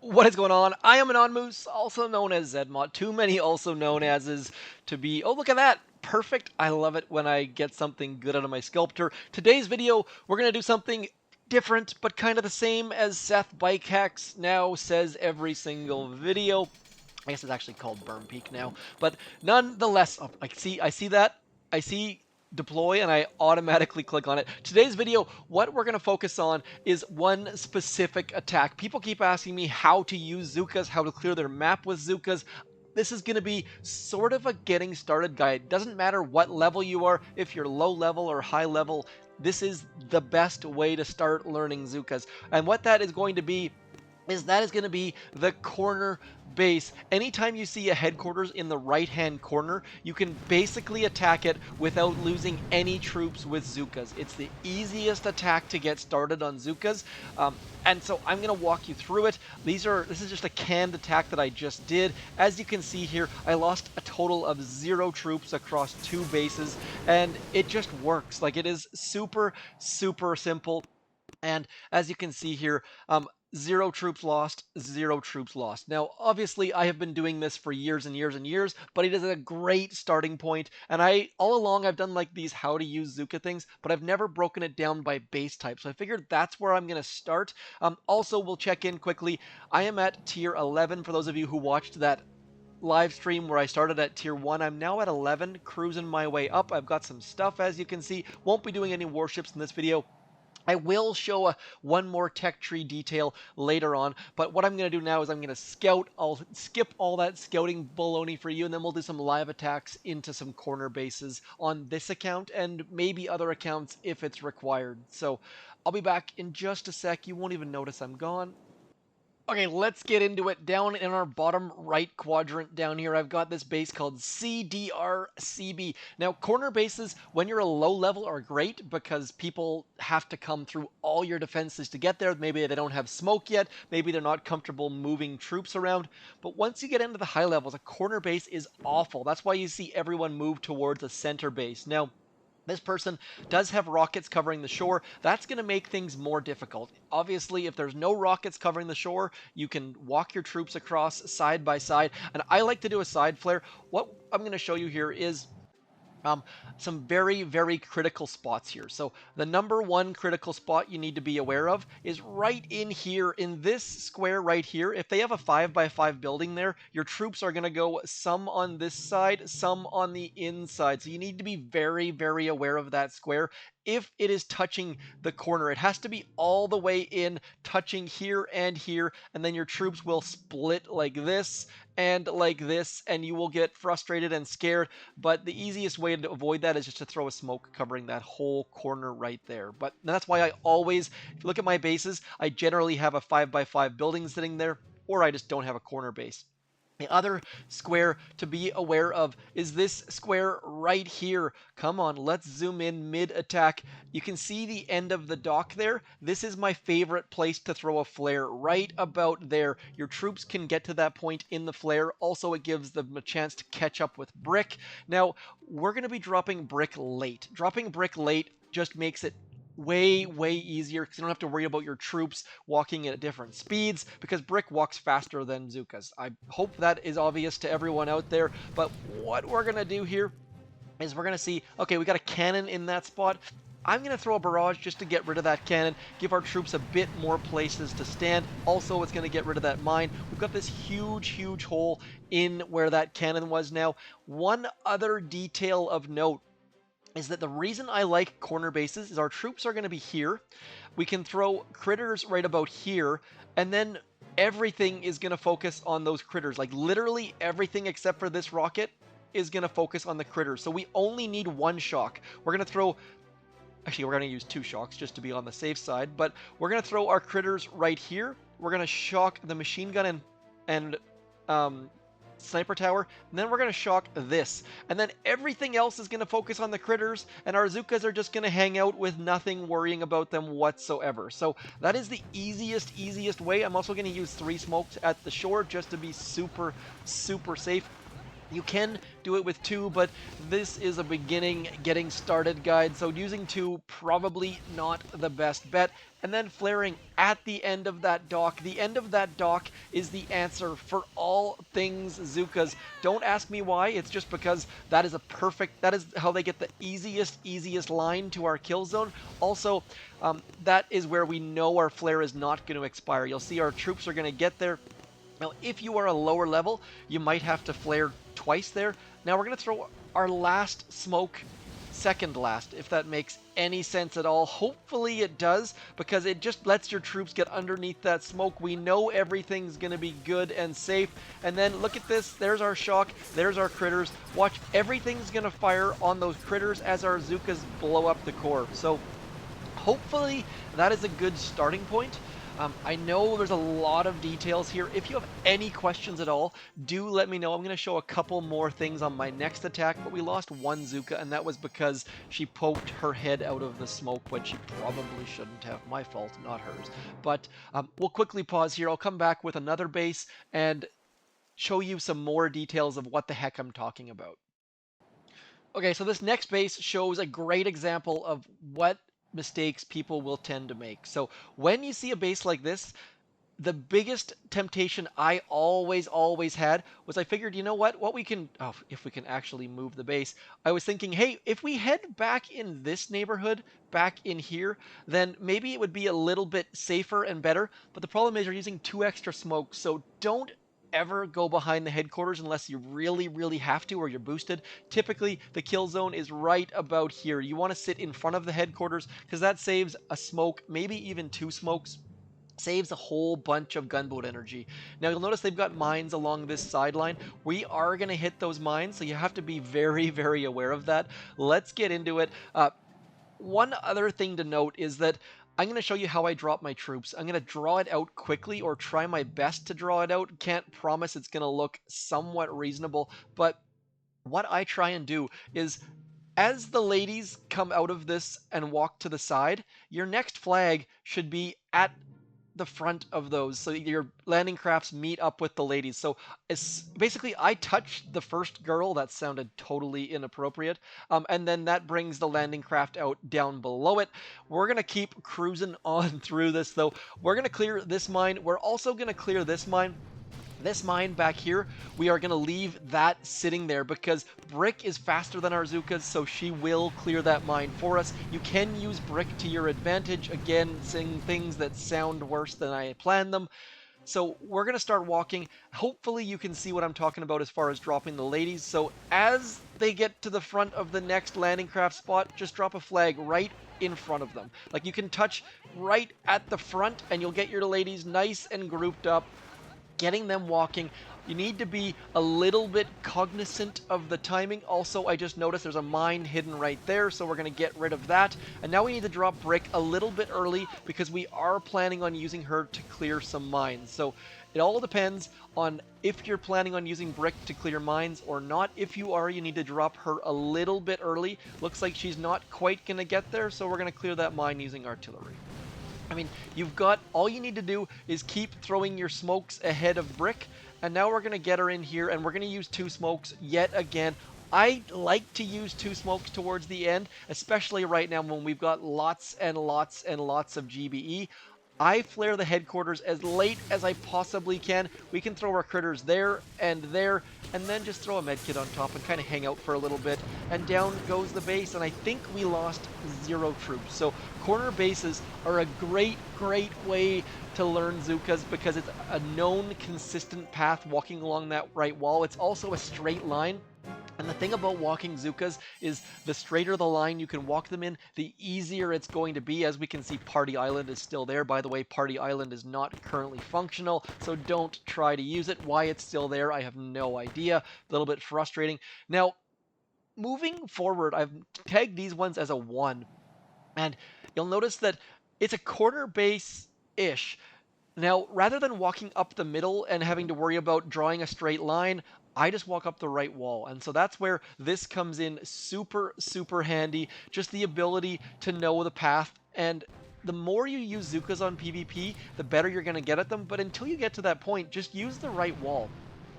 What is going on? I am Anonmoose, also known as ZMOT. Too many also known as is to be. Oh, look at that. Perfect. I love it when I get something good out of my sculptor. Today's video, we're going to do something different, but kind of the same as Seth Bike Hacks now says every single video. I guess it's actually called Burn Peak now, but nonetheless, oh, I see that. I see deploy and I automatically click on it. Today's video, what we're going to focus on is one specific attack. People keep asking me how to use Zookas, how to clear their map with Zookas. This is going to be sort of a getting started guide. Doesn't matter what level you are, if you're low level or high level, this is the best way to start learning Zookas. And what that is going to be is the corner base. Anytime you see a headquarters in the right hand corner, you can basically attack it without losing any troops with Zookas. It's the easiest attack to get started on Zookas, and so I'm going to walk you through it. This is just a canned attack that I just did. As you can see here, I lost a total of 0 troops across 2 bases, and it just works. Like, it is super simple. And as you can see here, 0 troops lost, 0 troops lost. Now, obviously, I have been doing this for years and years and years, but it is a great starting point. And all along, I've done like these how to use Zooka things, but I've never broken it down by base type. So I figured that's where I'm going to start. Also, we'll check in quickly. I am at tier 11 for those of you who watched that live stream where I started at tier 1. I'm now at 11, cruising my way up. I've got some stuff, as you can see. Won't be doing any warships in this video. I will show one more tech tree detail later on, but what I'm going to do now is I'm going to scout. I'll skip all that scouting baloney for you, and then we'll do some live attacks into some corner bases on this account and maybe other accounts if it's required. So I'll be back in just a sec. You won't even notice I'm gone. Okay, let's get into it. Down in our bottom right quadrant down here, I've got this base called CDRCB. Now, corner bases, when you're a low level, are great because people have to come through all your defenses to get there. Maybe they don't have smoke yet. Maybe they're not comfortable moving troops around. But once you get into the high levels, a corner base is awful. That's why you see everyone move towards a center base. Now, this person does have rockets covering the shore. That's going to make things more difficult. Obviously, if there's no rockets covering the shore, you can walk your troops across side by side. And I like to do a side flare. What I'm going to show you here is some very critical spots here. So the number 1 critical spot you need to be aware of is right in here in this square right here. If they have a 5x5 building there, your troops are going to go some on this side, some on the inside. So you need to be very aware of that square. If it is touching the corner, it has to be all the way in, touching here, and then your troops will split like this and like this, and you will get frustrated and scared. But the easiest way to avoid that is just to throw a smoke covering that whole corner right there. But that's why I always, if you look at my bases, I generally have a 5x5 building sitting there, or I just don't have a corner base. The other square to be aware of is this square right here. Come on, let's zoom in mid-attack. You can see the end of the dock there. This is my favorite place to throw a flare, right about there. Your troops can get to that point in the flare. Also, it gives them a chance to catch up with brick. Now, we're going to be dropping brick late. Dropping brick late just makes it way easier because you don't have to worry about your troops walking at different speeds because brick walks faster than Zookas. I hope that is obvious to everyone out there, but what we're going to do here is we're going to see, okay, we got a cannon in that spot. I'm going to throw a barrage just to get rid of that cannon, give our troops a bit more places to stand. Also, it's going to get rid of that mine. We've got this huge hole in where that cannon was now. One other detail of note is that the reason I like corner bases is our troops are going to be here. We can throw critters right about here, and then everything is going to focus on those critters. Like, literally everything except for this rocket is going to focus on the critters. So we only need 1 shock. We're going to throw... Actually, we're going to use 2 shocks just to be on the safe side, but we're going to throw our critters right here. We're going to shock the machine gun and sniper tower, and then we're going to shock this, and then everything else is going to focus on the critters, and our Zookas are just going to hang out with nothing worrying about them whatsoever. So that is the easiest way. I'm also going to use 3 smokes at the shore just to be super safe. You can do it with 2, but this is a beginning, getting started guide, so using 2 probably not the best bet. And then flaring at the end of that dock. The end of that dock is the answer for all things Zookas. Don't ask me why, it's just because that is how they get the easiest line to our kill zone. Also, that is where we know our flare is not going to expire. You'll see our troops are going to get there. Now, if you are a lower level, you might have to flare twice there. Now, we're going to throw our last smoke second last, if that makes any sense at all. Hopefully it does, because it just lets your troops get underneath that smoke. We know everything's going to be good and safe. And then look at this. There's our shock. There's our critters. Watch, everything's going to fire on those critters as our Zookas blow up the core. So hopefully that is a good starting point. I know there's a lot of details here. If you have any questions at all, do let me know. I'm going to show a couple more things on my next attack, but we lost one Zooka, and that was because she poked her head out of the smoke when she probably shouldn't have. My fault, not hers. But we'll quickly pause here. I'll come back with another base and show you some more details of what the heck I'm talking about. Okay, so this next base shows a great example of what mistakes people will tend to make. So when you see a base like this, the biggest temptation I always had was I figured, you know what we can, if we can actually move the base, I was thinking, hey, if we head back in this neighborhood, back in here, then maybe it would be a little bit safer and better. But the problem is you're using 2 extra smokes, so don't ever go behind the headquarters unless you really have to, or you're boosted. Typically the kill zone is right about here. You want to sit in front of the headquarters because that saves a smoke, maybe even 2 smokes. Saves a whole bunch of gunboat energy. Now you'll notice they've got mines along this sideline. We are going to hit those mines, so you have to be very aware of that. Let's get into it. One other thing to note is that I'm going to show you how I drop my troops. I'm going to draw it out quickly, or try my best to draw it out. Can't promise it's going to look somewhat reasonable, but what I try and do is, as the ladies come out of this and walk to the side, your next flag should be at the front of those, so your landing crafts meet up with the ladies. So basically I touched the first girl. That sounded totally inappropriate, and then that brings the landing craft out down below it. We're gonna keep cruising on through this, though. We're gonna clear this mine. We're also gonna clear this mine. This mine back here, we are going to leave that sitting there because Brick is faster than our Zookas, so she will clear that mine for us. You can use Brick to your advantage, again, saying things that sound worse than I planned them. So we're going to start walking. Hopefully you can see what I'm talking about as far as dropping the ladies. So as they get to the front of the next landing craft spot, just drop a flag right in front of them. Like, you can touch right at the front and you'll get your ladies nice and grouped up, getting them walking. You need to be a little bit cognizant of the timing. Also, I just noticed there's a mine hidden right there, so we're going to get rid of that. And now we need to drop Brick a little bit early because we are planning on using her to clear some mines. So it all depends on if you're planning on using Brick to clear mines or not. If you are, you need to drop her a little bit early. Looks like she's not quite going to get there, so we're going to clear that mine using artillery. I mean, all you need to do is keep throwing your smokes ahead of Brick, and now we're going to get her in here, and we're going to use 2 smokes yet again. I like to use 2 smokes towards the end, especially right now when we've got lots and lots of GBE. I flare the headquarters as late as I possibly can. We can throw our critters there, and then just throw a medkit on top and kind of hang out for a little bit. And down goes the base, and I think we lost 0 troops. So corner bases are a great way to learn Zookas because it's a known, consistent path walking along that right wall. It's also a straight line. And the thing about walking Zookas is the straighter the line you can walk them in, the easier it's going to be. As we can see, Party Island is still there. By the way, Party Island is not currently functional, so don't try to use it. Why it's still there, I have no idea. A little bit frustrating. Now, moving forward, I've tagged these ones as a 1. And you'll notice that it's a corner base-ish. Now, rather than walking up the middle and having to worry about drawing a straight line, I just walk up the right wall. And so that's where this comes in super handy. Just the ability to know the path. And the more you use Zookas on PvP, the better you're going to get at them. But until you get to that point, just use the right wall.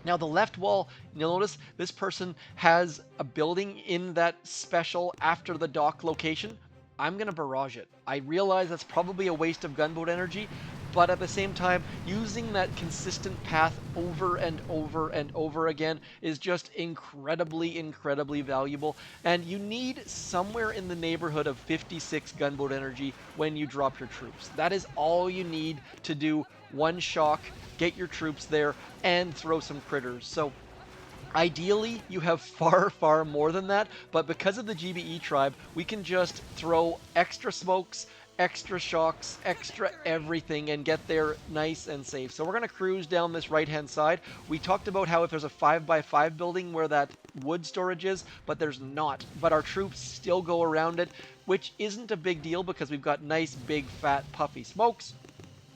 Now the left wall, you'll notice this person has a building in that special after the dock location. I'm going to barrage it. I realize that's probably a waste of gunboat energy, but at the same time, using that consistent path over and over and over again is just incredibly, incredibly valuable. And you need somewhere in the neighborhood of 56 gunboat energy when you drop your troops. That is all you need to do one shock, get your troops there, and throw some critters. So ideally, you have far, far more than that, but because of the GBE tribe, we can just throw extra smokes, extra shocks, extra everything, and get there nice and safe. So we're going to cruise down this right-hand side. We talked about how if there's a 5x5 building where that wood storage is, but there's not. But our troops still go around it, which isn't a big deal because we've got nice, big, fat, puffy smokes.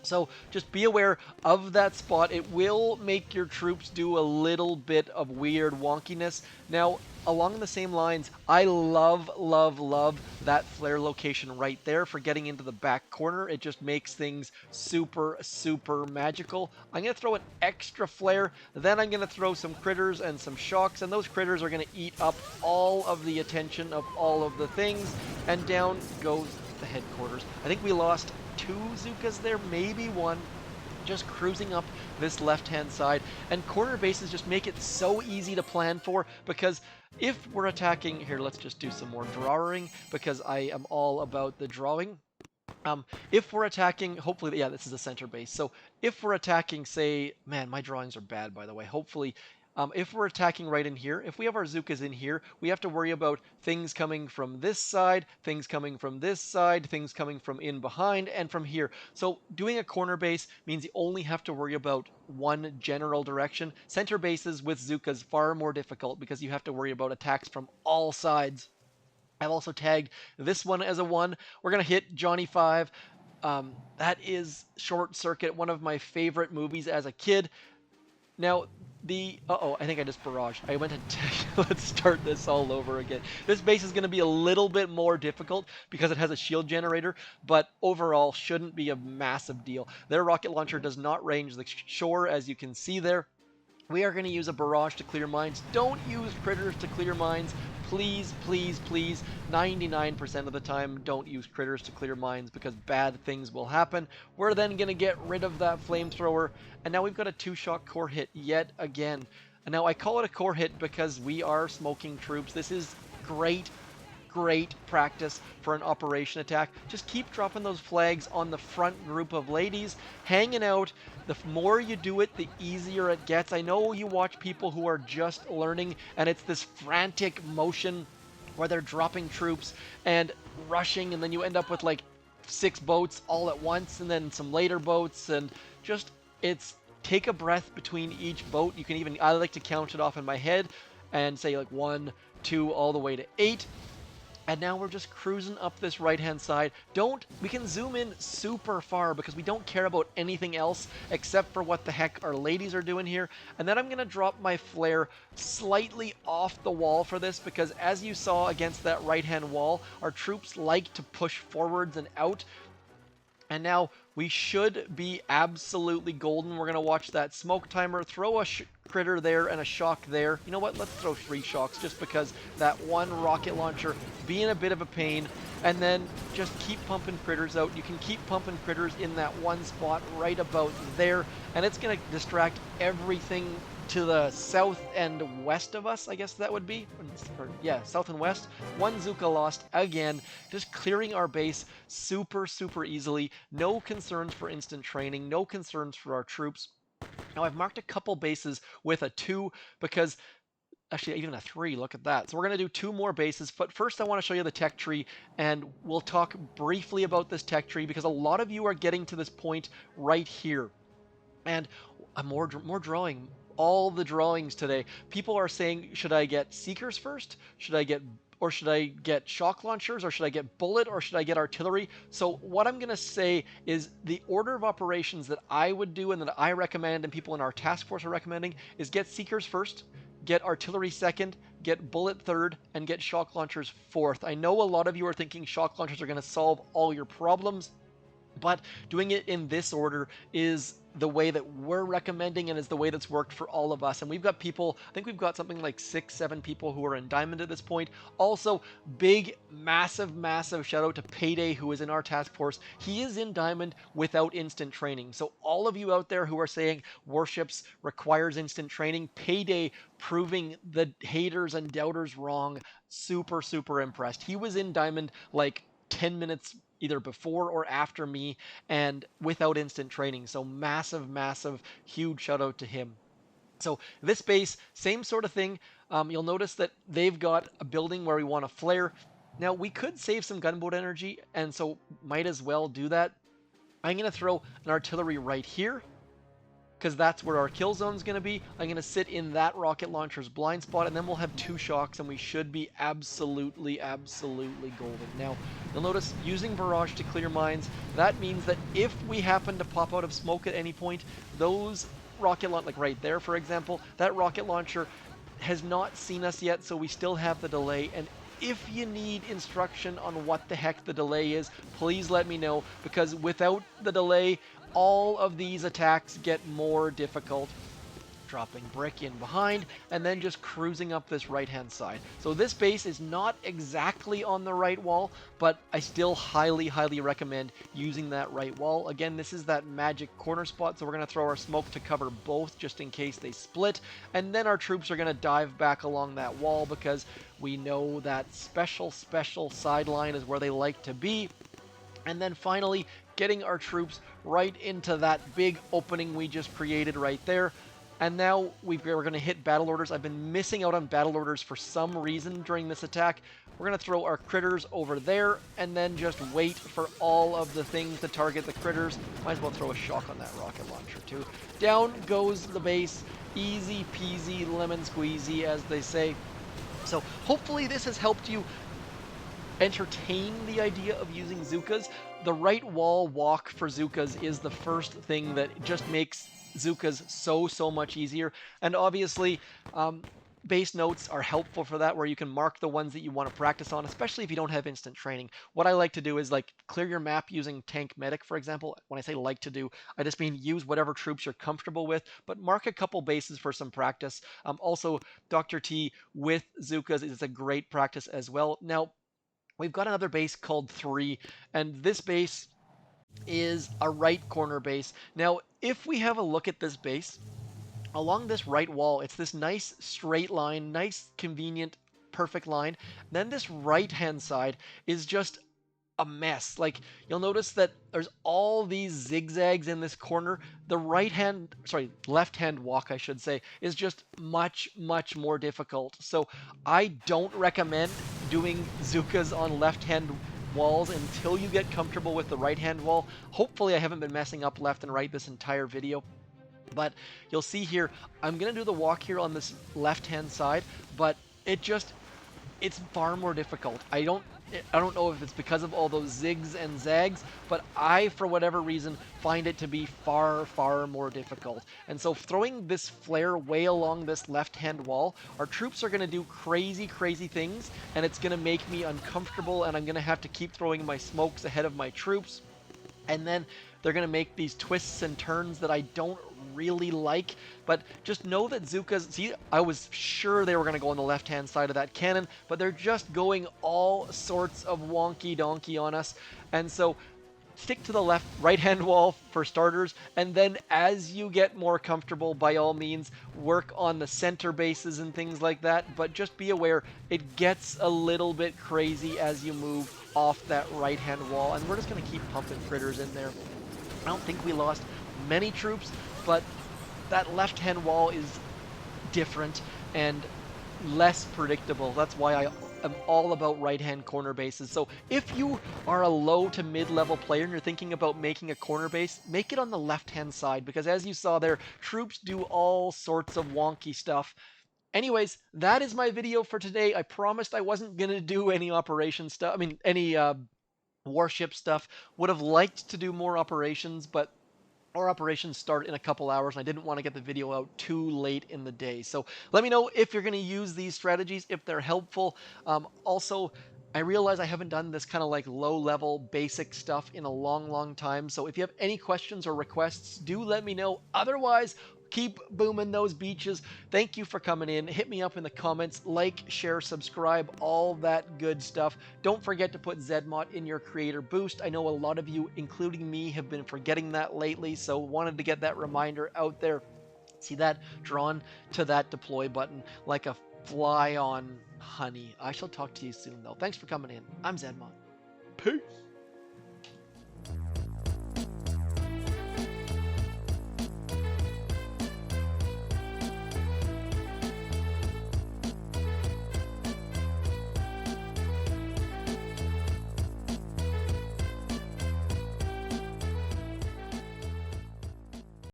So just be aware of that spot. It will make your troops do a little bit of weird wonkiness. Now, along the same lines, I love, love, love that flare location right there for getting into the back corner. It just makes things super, super magical. I'm going to throw an extra flare, then I'm going to throw some critters and some shocks, and those critters are going to eat up all of the attention of all of the things, and down goes the headquarters. I think we lost 2 Zookas there, maybe 1, just cruising up this left-hand side. And corner bases just make it so easy to plan for, because if we're attacking, here, let's just do some more drawing, because I am all about the drawing. If we're attacking, hopefully, yeah, this is a center base. So if we're attacking, say, man, my drawings are bad, by the way. Hopefully, if we're attacking right in here, if we have our Zookas in here, we have to worry about things coming from this side, things coming from this side, things coming from in behind, and from here. So doing a corner base means you only have to worry about one general direction. Center bases with Zookas far more difficult because you have to worry about attacks from all sides. I've also tagged this one as a 1. We're going to hit Johnny 5. That is Short Circuit, one of my favorite movies as a kid. Now, I think I just barraged. I went to let's start this all over again. This base is going to be a little bit more difficult because it has a shield generator, but overall shouldn't be a massive deal. Their rocket launcher does not range the shore, as you can see there. We are going to use a barrage to clear mines. Don't use critters to clear mines. Please, please, please, 99% of the time, don't use critters to clear mines because bad things will happen. We're then going to get rid of that flamethrower, and now we've got a 2-shot core hit yet again. And now I call it a core hit because we are smoking troops. This is great, great practice for an operation attack. Just keep dropping those flags on the front group of ladies, hanging out. The more you do it, the easier it gets. I know you watch people who are just learning, and it's this frantic motion where they're dropping troops and rushing, and then you end up with like 6 boats all at once, and then some later boats, and just, it's take a breath between each boat. You can even, I like to count it off in my head and say like 1, 2, all the way to 8. And now we're just cruising up this right-hand side. We can zoom in super far because we don't care about anything else except for what the heck our ladies are doing here. And then I'm going to drop my flare slightly off the wall for this because as you saw against that right-hand wall, our troops like to push forwards and out. And now we should be absolutely golden. We're going to watch that smoke timer, throw a critter there and a shock there. You know what? Let's throw 3 shocks just because that one rocket launcher being a bit of a pain. And then just keep pumping critters out. You can keep pumping critters in that one spot right about there. And it's going to distract everything to the south and west of us, I guess that would be. Or, yeah, south and west. 1 Zooka lost again. Just clearing our base super, super easily. No concerns for instant training. No concerns for our troops. Now, I've marked a couple bases with a 2 because actually even a 3, look at that. So we're going to do 2 more bases, but first I want to show you the tech tree, and we'll talk briefly about this tech tree because a lot of you are getting to this point right here. And more drawing. All the drawings today. People are saying, should I get Seekers first? Should I get shock launchers, or should I get bullet, or should I get artillery? So what I'm going to say is the order of operations that I would do and that I recommend and people in our task force are recommending is get Seekers first, get artillery second, get bullet third, and get shock launchers fourth. I know a lot of you are thinking shock launchers are going to solve all your problems. but doing it in this order is the way that we're recommending and is the way that's worked for all of us. And we've got people, I think we've got something like 6, 7 people who are in Diamond at this point. Also, big, massive shout out to Payday, who is in our task force. He is in Diamond without instant training. So all of you out there who are saying Warships requires instant training, Payday proving the haters and doubters wrong. Super impressed. He was in Diamond like 10 minutes either before or after me and without instant training. So massive, huge shout out to him. So this base, same sort of thing. You'll notice that they've got a building where we want to flare. Now we could save some gunboat energy, and so might as well do that. I'm going to throw an artillery right here, because that's where our kill zone is going to be. I'm going to sit in that rocket launcher's blind spot, and then we'll have 2 shocks, and we should be absolutely golden. Now, you'll notice using barrage to clear mines, that means that if we happen to pop out of smoke at any point, those rocket launch, like right there, for example, that rocket launcher has not seen us yet, so we still have the delay. And if you need instruction on what the heck the delay is, please let me know, because without the delay, all of these attacks get more difficult. Dropping brick in behind, and then just cruising up this right-hand side. So this base is not exactly on the right wall, but I still highly recommend using that right wall. Again, this is that magic corner spot, so we're going to throw our smoke to cover both just in case they split, and then our troops are going to dive back along that wall because we know that special sideline is where they like to be. And then finally, getting our troops right into that big opening we just created right there. And now we're going to hit battle orders. I've been missing out on battle orders for some reason during this attack. We're going to throw our critters over there and then just wait for all of the things to target the critters. Might as well throw a shock on that rocket launcher too. Down goes the base. Easy peasy lemon squeezy, as they say. So hopefully this has helped you entertain the idea of using Zookas. The right wall walk for Zookas is the first thing that just makes Zookas so much easier. And obviously, base notes are helpful for that, where you can mark the ones that you want to practice on, especially if you don't have instant training. What I like to do is like clear your map using tank medic, for example. When I say like to do, I just mean use whatever troops you're comfortable with, but mark a couple bases for some practice. Also, Dr. T with Zookas is a great practice as well. Now, we've got another base called 3, and this base is a right corner base. Now, if we have a look at this base, along this right wall, it's this nice straight line, nice, convenient, perfect line. Then this right-hand side is just a mess. Like, you'll notice that there's all these zigzags in this corner. The left-hand walk, I should say, is just much more difficult. So I don't recommend doing Zookas on left-hand walls until you get comfortable with the right-hand wall. Hopefully I haven't been messing up left and right this entire video. But you'll see here, I'm going to do the walk here on this left-hand side, but it's far more difficult. I don't know if it's because of all those zigs and zags, but I, for whatever reason, find it to be far more difficult. And so throwing this flare way along this left-hand wall, our troops are going to do crazy things, and it's going to make me uncomfortable, and I'm going to have to keep throwing my smokes ahead of my troops. And then they're going to make these twists and turns that I don't really like, but just know that Zookas, see, I was sure they were going to go on the left-hand side of that cannon, but they're just going all sorts of wonky donkey on us. And so stick to the right-hand wall for starters, and then as you get more comfortable, by all means, work on the center bases and things like that, but just be aware it gets a little bit crazy as you move off that right-hand wall, and we're just going to keep pumping critters in there. I don't think we lost many troops, but that left-hand wall is different and less predictable. That's why I am all about right-hand corner bases. So if you are a low to mid-level player and you're thinking about making a corner base, make it on the left-hand side, because as you saw there, troops do all sorts of wonky stuff. Anyways, that is my video for today. I promised I wasn't going to do any operation stuff. I mean, any warship stuff. Would have liked to do more operations, but our operations start in a couple hours, and I didn't want to get the video out too late in the day. So let me know if you're going to use these strategies, if they're helpful. Also, I realize I haven't done this kind of like low level basic stuff in a long time. So if you have any questions or requests, do let me know. Otherwise, keep booming those beaches. Thank you for coming in. Hit me up in the comments, like, share, subscribe, all that good stuff. Don't forget to put ZMOT in your creator boost. I know a lot of you, including me, have been forgetting that lately, so wanted to get that reminder out there. See that? Drawn to that deploy button like a fly on honey. I shall talk to you soon, though. Thanks for coming in. I'm ZMOT. Peace.